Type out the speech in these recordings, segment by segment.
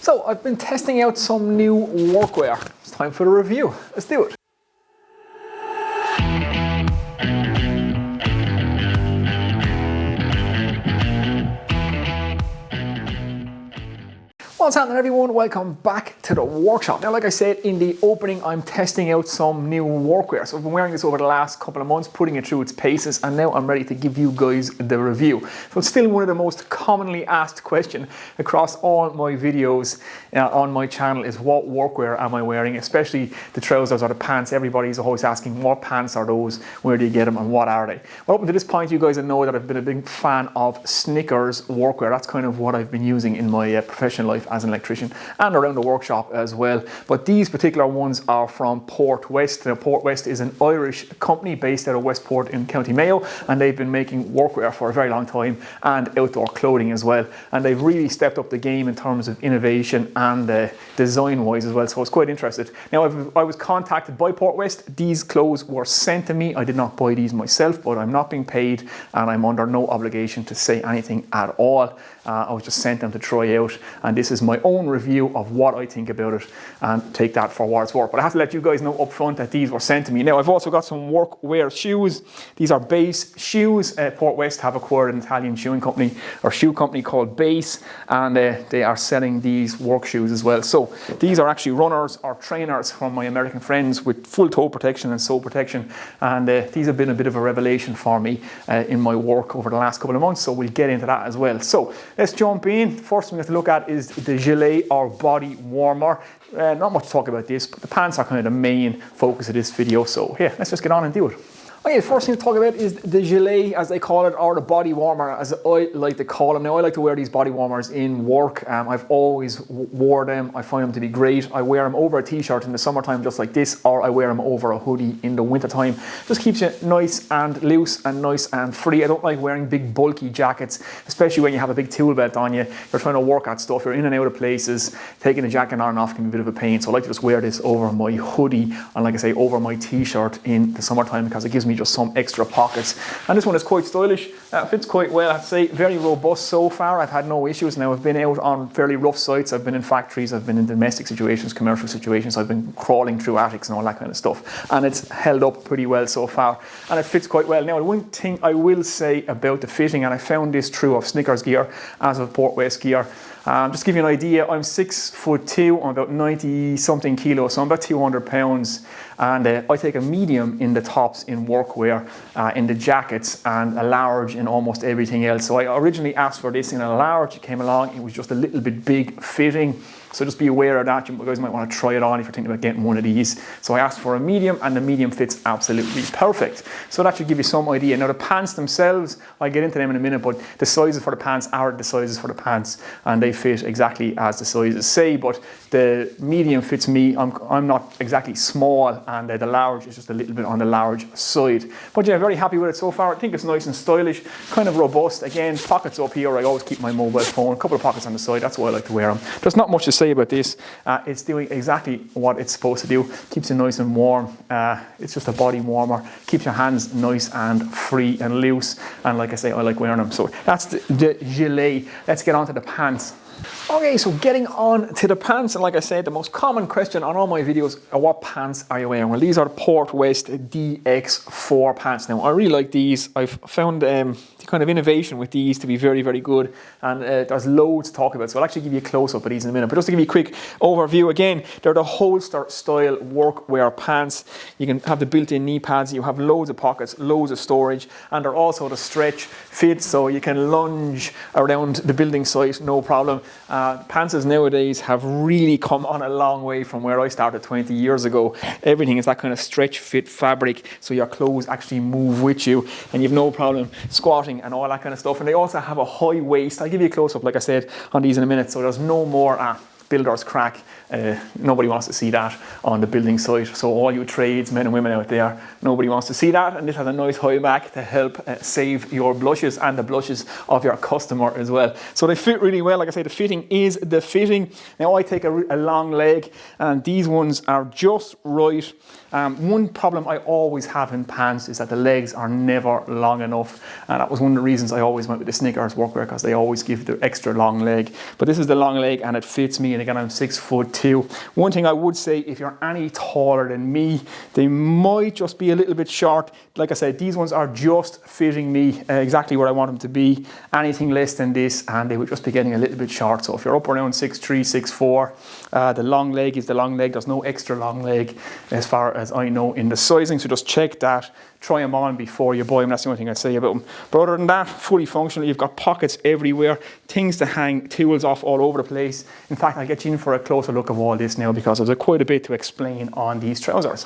So I've been testing out some new workwear. It's time for the review. Let's do it. What's happening, everyone? Welcome back to the workshop. Now, like I said in the opening, I'm testing out some new workwear. So I've been wearing this over the last couple of months, putting it through its paces, and now I'm ready to give you guys the review. So it's still one of the most commonly asked questions across all my videos on my channel is what workwear am I wearing, especially the trousers or the pants. Everybody's always asking what pants are those, where do you get them, and what are they? Well, up to this point, you guys know that I've been a big fan of Snickers workwear. That's kind of what I've been using in my professional life as an electrician and around the workshop as well. But these particular ones are from Portwest. Now, Portwest is an Irish company based out of Westport in County Mayo, and they've been making workwear for a very long time and outdoor clothing as well. And they've really stepped up the game in terms of innovation and design wise as well. So I was quite interested. Now, I was contacted by Portwest. These clothes were sent to me. I did not buy these myself, but I'm not being paid and I'm under no obligation to say anything at all. I was just sent them to try out, and this is my own review of what I think about it, and take that for what it's worth. But I have to let you guys know up front that these were sent to me. Now, I've also got some workwear shoes. These are Base shoes. Portwest have acquired an Italian shoe company called Base, and they are selling these work shoes as well. So these are actually runners or trainers from my American friends with full toe protection and sole protection, and these have been a bit of a revelation for me in my work over the last couple of months, so we'll get into that as well. So let's jump in. First thing we have to look at is the gilet or body warmer. Not much to talk about this, but the pants are kind of the main focus of this video. So yeah, let's just get on and do it. Okay, the first thing to talk about is the gilet, as they call it, or the body warmer, as I like to call them. Now, I like to wear these body warmers in work. I've always wore them. I find them to be great. I wear them over a t-shirt in the summertime, just like this, or I wear them over a hoodie in the wintertime. Just keeps you nice and loose and nice and free. I don't like wearing big bulky jackets, especially when you have a big tool belt on you. You're trying to work at stuff. You're in and out of places. Taking the jacket on and off can be a bit of a pain. So I like to just wear this over my hoodie and, like I say, over my t-shirt in the summertime, because it gives me just some extra pockets. And this one is quite stylish. Fits quite well, I'd say. Very robust so far. I've had no issues. Now, I've been out on fairly rough sites. I've been in factories. I've been in domestic situations, commercial situations. I've been crawling through attics and all that kind of stuff. And it's held up pretty well so far. And it fits quite well. Now, one thing I will say about the fitting, and I found this true of Snickers gear as of Portwest gear. Just to give you an idea, I'm 6'2", I'm about 90 something kilos, so I'm about 200 pounds. And I take a medium in the tops in workwear, in the jackets, and a large in almost everything else. So I originally asked for this in a large. It came along, it was just a little bit big fitting. So just be aware of that. You guys might want to try it on if you're thinking about getting one of these. So I asked for a medium, and the medium fits absolutely perfect. So that should give you some idea. Now, the pants themselves, I'll get into them in a minute, but the sizes for the pants are the sizes for the pants, and they fit exactly as the sizes say. But the medium fits me. I'm not exactly small, and the large is just a little bit on the large side. But yeah, very happy with it so far. I think it's nice and stylish, kind of robust. Again, pockets up here. I always keep my mobile phone. A couple of pockets on the side. That's why I like to wear them. There's not much to say about this. It's doing exactly what it's supposed to do. Keeps you nice and warm. It's just a body warmer. Keeps your hands nice and free and loose. And like I say, I like wearing them. So that's the gilet. Let's get on to the pants. Okay, so getting on to the pants, and like I said, the most common question on all my videos are, what pants are you wearing? Well, these are the Portwest DX4 pants. Now, I really like these. I've found the kind of innovation with these to be very, very good, and there's loads to talk about, so I'll actually give you a close-up of these in a minute. But just to give you a quick overview, again, they're the holster style workwear pants. You can have the built-in knee pads, you have loads of pockets, loads of storage, and they're also the stretch fit, so you can lunge around the building site, no problem. Pants nowadays have really come on a long way from where I started 20 years ago. Everything is that kind of stretch fit fabric, so your clothes actually move with you, and you've no problem squatting and all that kind of stuff. And they also have a high waist. I'll give you a close-up, like I said, on these in a minute, so there's no more builder's crack. Nobody wants to see that on the building site. So all you tradesmen and women out there, nobody wants to see that. And this has a nice high back to help save your blushes and the blushes of your customer as well. So they fit really well. Like I say, the fitting is the fitting. Now, I take a long leg, and these ones are just right. One problem I always have in pants is that the legs are never long enough, and that was one of the reasons I always went with the Snickers workwear, because they always give the extra long leg. But this is the long leg, and it fits me and again, I'm 6'2". One thing I would say, if you're any taller than me, they might just be a little bit short. Like I said, these ones are just fitting me exactly where I want them to be. Anything less than this, and they would just be getting a little bit short. So if you're up around 6'3", 6'4", the long leg is the long leg. There's no extra long leg as far as I know in the sizing. So just check that. Try them on before you buy them. That's the only thing I'd say about them. But other than that, fully functional. You've got pockets everywhere, things to hang tools off all over the place. In fact, I'll get you in for a closer look of all this now, because there's quite a bit to explain on these trousers.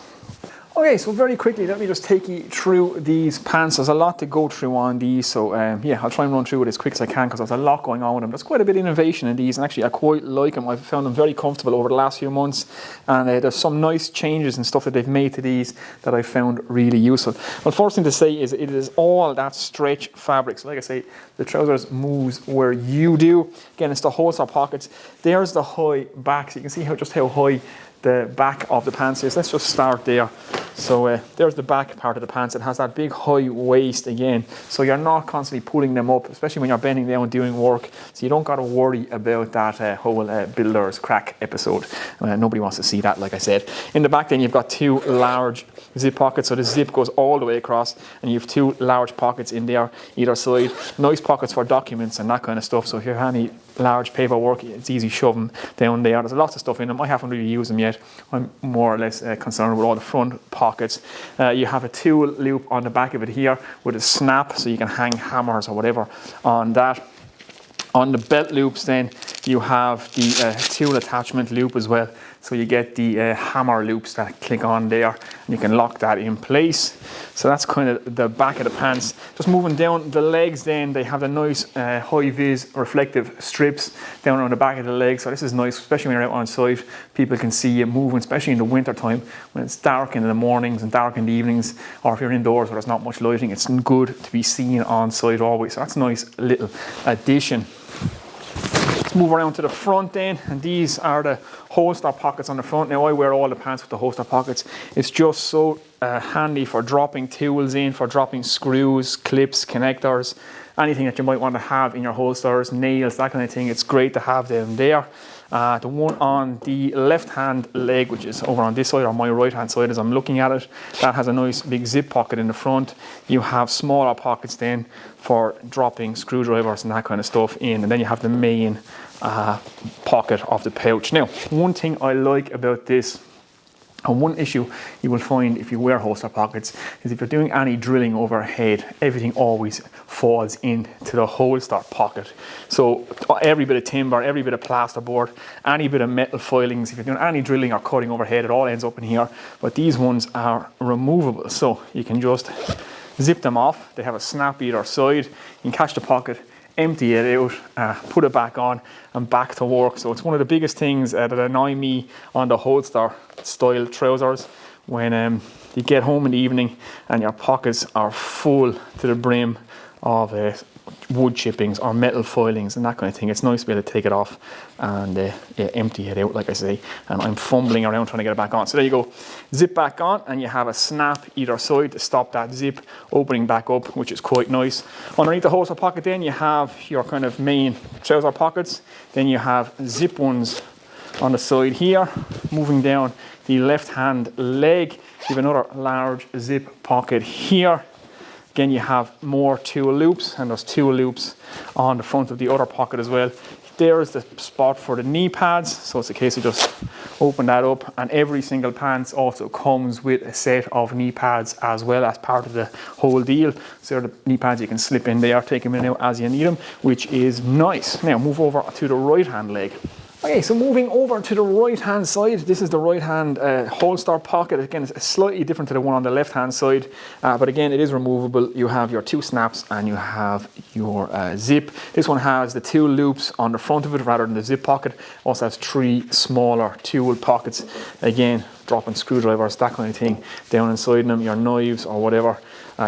Okay, so very quickly, let me just take you through these pants. There's a lot to go through on these, so yeah, I'll try and run through it as quick as I can, because there's a lot going on with them. There's quite a bit of innovation in these, and actually I quite like them. I've found them very comfortable over the last few months, and there's some nice changes and stuff that they've made to these that I found really useful. Well, first thing to say is it is all that stretch fabric. So like I say, the trousers moves where you do. Again, it's the holster pockets. There's the high back, so you can see how high the back of the pants is. Let's just start there. So there's the back part of the pants. It has that big high waist again, so you're not constantly pulling them up, especially when you're bending down doing work, so you don't got to worry about that whole builder's crack episode. Nobody wants to see that, like I said. In the back then you've got two large zip pockets, so the zip goes all the way across, and you have two large pockets in there either side. Nice pockets for documents and that kind of stuff, so if you have any large paperwork, it's easy shoving down there. There's lots of stuff in them. I haven't really used them yet. I'm more or less concerned with all the front pockets. You have a tool loop on the back of it here with a snap, so you can hang hammers or whatever on that. On the belt loops then you have the tool attachment loop as well, so you get the hammer loops that click on there, and you can lock that in place. So that's kind of the back of the pants. Just moving down the legs then, they have the nice high vis reflective strips down on the back of the legs, so this is nice, especially when you're out on site. People can see you moving, especially in the winter time when it's dark in the mornings and dark in the evenings, or if you're indoors where there's not much lighting, it's good to be seen on site always. So that's a nice little addition. Let's move around to the front then, and these are the holster pockets on the front. Now I wear all the pants with the holster pockets. It's just so handy for dropping tools in, for dropping screws, clips, connectors, anything that you might want to have in your holsters, nails, that kind of thing. It's great to have them there. The one on the left hand leg, which is over on this side, or my right hand side as I'm looking at it, that has a nice big zip pocket in the front. You have smaller pockets then for dropping screwdrivers and that kind of stuff in, and then you have the main pocket of the pouch. Now, one thing I like about this, and one issue you will find if you wear holster pockets, is if you're doing any drilling overhead, everything always falls into the holster pocket. So every bit of timber, every bit of plasterboard, any bit of metal filings, if you're doing any drilling or cutting overhead, it all ends up in here. But these ones are removable, so you can just zip them off. They have a snap either side. You can catch the pocket, empty it out, put it back on, and back to work. So it's one of the biggest things that annoy me on the holster style trousers, when you get home in the evening and your pockets are full to the brim of wood chippings or metal filings and that kind of thing. It's nice to be able to take it off and yeah, empty it out, like I say, and I'm fumbling around trying to get it back on. So there you go, zip back on, and you have a snap either side to stop that zip opening back up, which is quite nice. Underneath the holster pocket then you have your kind of main trouser pockets. Then you have zip ones on the side here. Moving down the left hand leg, you have another large zip pocket here. Again, you have more tool loops, and there's tool loops on the front of the other pocket as well. There is the spot for the knee pads, so it's a case of just open that up, and every single pants also comes with a set of knee pads as well as part of the whole deal. So the knee pads you can slip in there, take them in out as you need them, which is nice. Now move over to the right hand leg. Okay, so moving over to the right hand side, this is the right hand holster pocket. Again, it's slightly different to the one on the left hand side, but again, it is removable. You have your two snaps and you have your zip. This one has the tool loops on the front of it rather than the zip pocket. Also has three smaller tool pockets. Again, dropping screwdrivers, that kind of thing down inside them, your knives or whatever.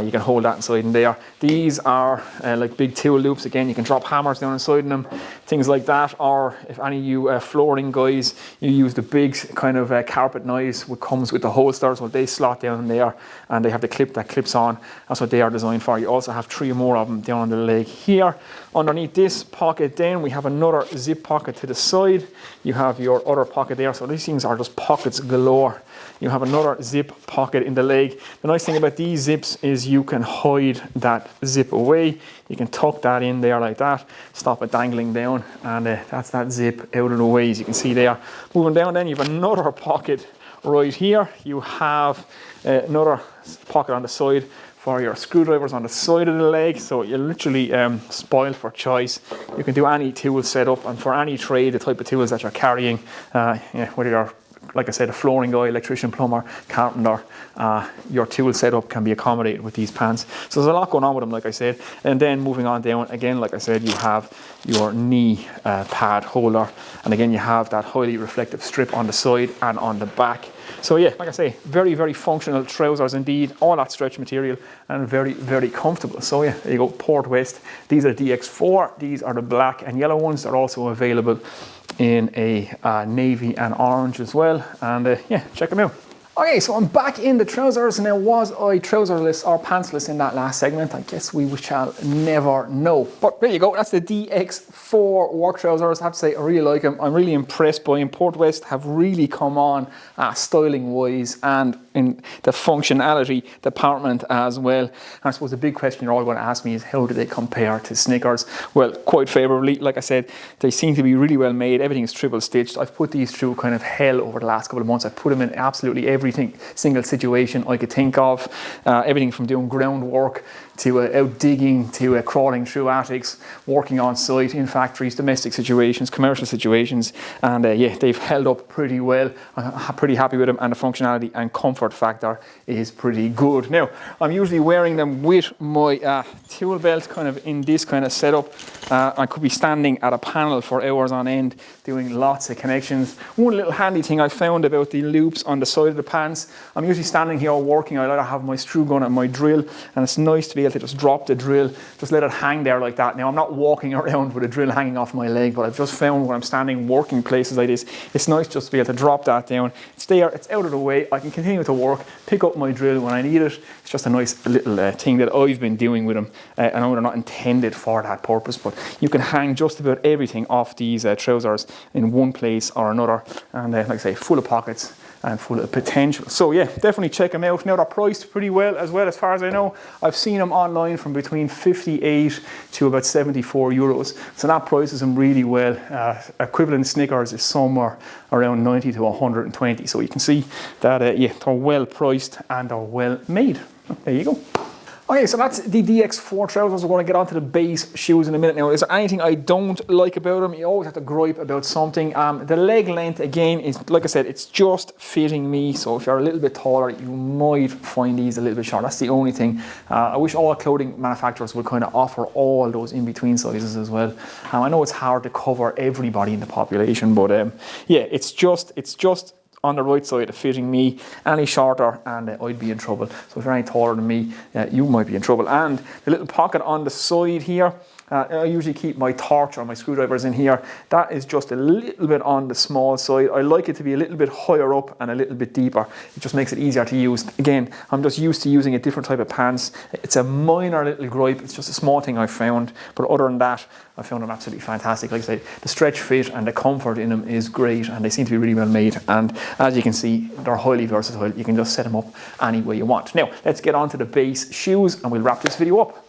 You can hold that inside in there. These are like big tool loops. Again, you can drop hammers down inside in them, things like that. Or if any of you flooring guys, you use the big kind of carpet knives, which comes with the holsters. Well, they slot down in there, and they have the clip that clips on. That's what they are designed for. You also have 3 more of them down on the leg here. Underneath this pocket down, we have another zip pocket to the side. You have your other pocket there. So these things are just pockets galore. You have another zip pocket in the leg. The nice thing about these zips is you can hide that zip away. You can tuck that in there like that, stop it dangling down, and that's that zip out of the way, as you can see there. Moving down then, you have another pocket right here. You have another pocket on the side for your screwdrivers on the side of the leg, so you're literally spoiled for choice. You can do any tool setup, and for any trade, the type of tools that you're carrying, whether you're, like I said, a flooring guy, electrician, plumber, carpenter, your tool setup can be accommodated with these pants. So there's a lot going on with them, like I said. And then moving on down, again, like I said, you have your knee pad holder. And again, you have that highly reflective strip on the side and on the back. So yeah, like I say, very, very functional trousers indeed, all that stretch material, and very, very comfortable. So yeah, there you go, Portwest. These are DX4, these are the black and yellow ones. They're also available in a navy and orange as well. And yeah, check them out. Okay, so I'm back in the trousers. Now, was I trouserless or pantsless in that last segment? I guess we shall never know. But there you go, that's the DX4 work trousers. I have to say, I really like them. I'm really impressed by them. Portwest have really come on styling wise and in the functionality department as well. And I suppose the big question you're all going to ask me is, how do they compare to Snickers? Well, quite favourably. Like I said, they seem to be really well made. Everything is triple stitched. I've put these through kind of hell over the last couple of months. I've put them in absolutely every single situation I could think of. Everything from doing groundwork to out digging to crawling through attics, working on site, in factories, domestic situations, commercial situations, and yeah, they've held up pretty well. I'm pretty happy with them, and the functionality and comfort factor is pretty good. Now, I'm usually wearing them with my tool belt kind of in this kind of setup. I could be standing at a panel for hours on end doing lots of connections. One little handy thing I found about the loops on the side of the pants, I'm usually standing here working. I like to have my screw gun and my drill, and it's nice to be able to just drop the drill, just let it hang there like that. Now, I'm not walking around with a drill hanging off my leg, but I've just found when I'm standing working places like this, it's nice just to be able to drop that down. It's there, it's out of the way. I can continue to work, pick up my drill when I need it. It's just a nice little thing that I've been doing with them. I know they're not intended for that purpose, but you can hang just about everything off these trousers in one place or another, and like I say, full of pockets and full of potential. So yeah, definitely check them out. Now, they're priced pretty well as far as I know. I've seen them online from between 58 to about 74 euros. So that prices them really well. Equivalent Snickers is somewhere around 90 to 120. So you can see that yeah, they're well priced and they're well made. There you go. Okay, so that's the DX4 trousers. We're going to get onto the base shoes in a minute now. Is there anything I don't like about them? You always have to gripe about something. The leg length, again, is, like I said, it's just fitting me. So if you're a little bit taller, you might find these a little bit short. That's the only thing. I wish all clothing manufacturers would kind of offer all those in-between sizes as well. I know it's hard to cover everybody in the population, but yeah, it's just on the right side of fitting me. Any shorter and I'd be in trouble. So if you're any taller than me, you might be in trouble. And the little pocket on the side here, I usually keep my torch or my screwdrivers in here. That is just a little bit on the small side. I like it to be a little bit higher up and a little bit deeper. It just makes it easier to use. Again, I'm just used to using a different type of pants. It's a minor little gripe. It's just a small thing I found. But other than that, I found them absolutely fantastic. Like I said, the stretch fit and the comfort in them is great, and they seem to be really well made. And as you can see, they're highly versatile. You can just set them up any way you want. Now, let's get on to the base shoes and we'll wrap this video up.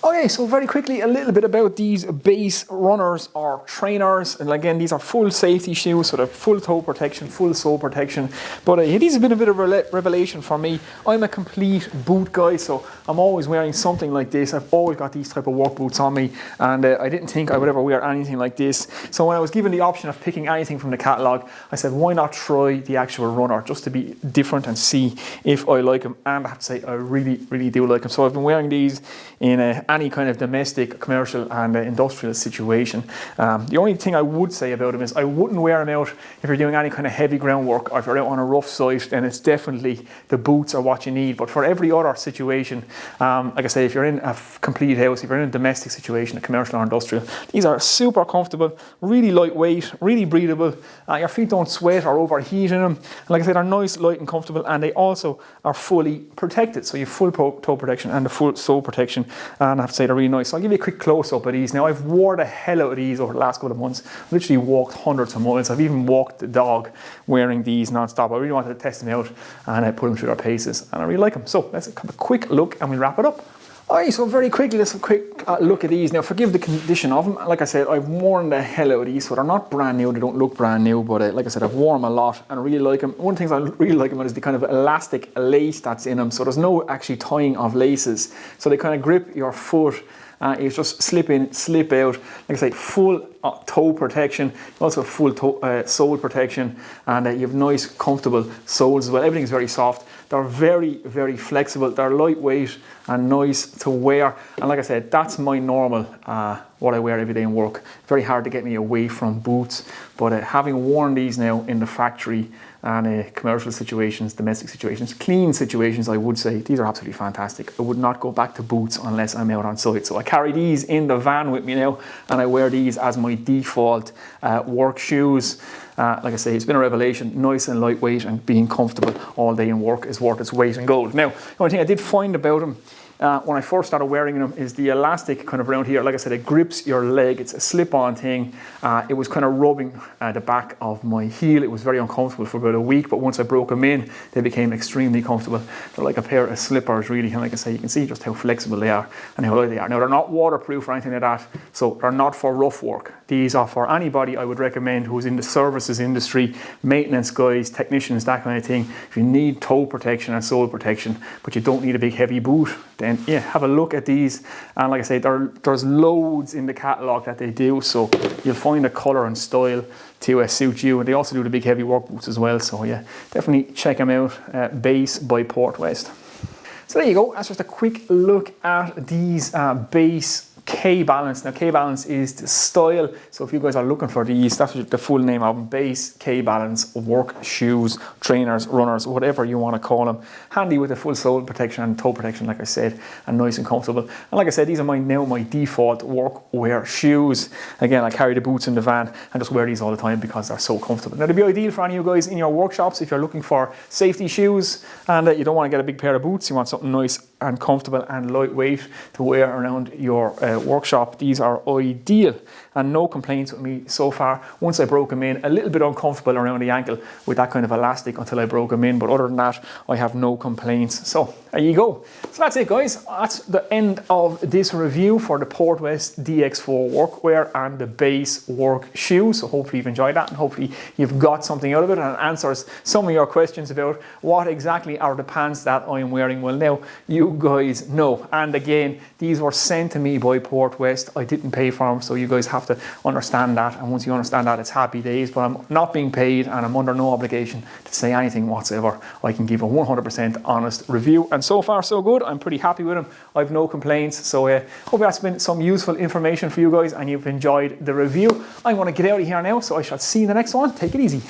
Okay, so very quickly, a little bit about these base runners or trainers. And again, these are full safety shoes, so they're full toe protection, full sole protection. But these have been a bit of a revelation for me. I'm a complete boot guy, so I'm always wearing something like this. I've always got these type of work boots on me, and I didn't think I would ever wear anything like this. So when I was given the option of picking anything from the catalogue, I said, why not try the actual runner, just to be different and see if I like them. And I have to say, I really, really do like them. So I've been wearing these in any kind of domestic, commercial and industrial situation. The only thing I would say about them is I wouldn't wear them out if you're doing any kind of heavy groundwork, or if you're out on a rough site, then it's definitely the boots are what you need. But for every other situation, like I say, if you're in a complete house, if you're in a domestic situation, a commercial or industrial, these are super comfortable, really lightweight, really breathable. Your feet don't sweat or overheat in them. And like I said, they're nice, light and comfortable, and they also are fully protected. So you have full toe protection and the full sole protection, and I have to say they're really nice. So I'll give you a quick close-up of these. Now, I've wore the hell out of these over the last couple of months. I've literally walked hundreds of miles. I've even walked the dog wearing these non-stop. I really wanted to test them out and I put them through their paces, and I really like them. So let's have a quick look and we'll wrap it up. Alright, so very quickly, let's have a quick look at these. Now, forgive the condition of them. Like I said, I've worn the hell out of these, so they're not brand new, they don't look brand new, but like I said, I've worn them a lot and I really like them. One of the things I really like them is the kind of elastic lace that's in them, so there's no actually tying of laces, so they kind of grip your foot. You just slip in, slip out. Like I say, full toe protection, also full sole protection, and you have nice, comfortable soles as well. Everything's very soft. They're very, very flexible. They're lightweight and nice to wear. And like I said, that's my normal, what I wear every day in work. Very hard to get me away from boots, but having worn these now in the factory and commercial situations, domestic situations, clean situations, I would say these are absolutely fantastic. I would not go back to boots unless I'm out on site. So I carry these in the van with me now, and I wear these as my default work shoes. Like I say, it's been a revelation. Nice and lightweight, and being comfortable all day in work is worth its weight in gold. Now, the only thing I did find about them when I first started wearing them is the elastic kind of around here. Like I said, it grips your leg. It's a slip-on thing. It was kind of rubbing the back of my heel. It was very uncomfortable for about a week, but once I broke them in, they became extremely comfortable. They're like a pair of slippers, really. And like I say, you can see just how flexible they are and how light they are. Now, they're not waterproof or anything like that, so they're not for rough work. These are for anybody I would recommend who's in the services industry, maintenance guys, technicians, that kind of thing. If you need toe protection and sole protection, but you don't need a big heavy boot, then yeah, have a look at these. And like I say, there's loads in the catalogue that they do, so you'll find a colour and style to suit you. And they also do the big heavy work boots as well, so yeah, definitely check them out. Base by Portwest. So there you go, that's just a quick look at these Base K-Balance. Now, K-Balance is the style, so if you guys are looking for these, that's the full name of them: Base K-Balance work shoes, trainers, runners, whatever you want to call them. Handy with the full sole protection and toe protection, like I said, and nice and comfortable. And like I said, these are now my default workwear shoes. Again, I carry the boots in the van and just wear these all the time because they're so comfortable. Now, they'd be ideal for any of you guys in your workshops if you're looking for safety shoes and you don't want to get a big pair of boots. You want something nice and comfortable and lightweight to wear around your workshop. These are ideal, and no complaints with me so far. Once I broke them in, a little bit uncomfortable around the ankle with that kind of elastic until I broke them in, but other than that, I have no complaints. So there you go. So that's it, guys. That's the end of this review for the Portwest DX4 Workwear and the Base work shoe. So hopefully you've enjoyed that, and hopefully you've got something out of it and answers some of your questions about what exactly are the pants that I'm wearing. Well, now you guys know. And again, these were sent to me by Portwest. I didn't pay for them, so you guys have to understand that. And once you understand that, it's happy days. But I'm not being paid, and I'm under no obligation to say anything whatsoever. I can give a 100% honest review, and so far so good. I'm pretty happy with them. I've no complaints. So hope that's been some useful information for you guys and you've enjoyed the review. I want to get out of here now, so I shall see you in the next one. Take it easy.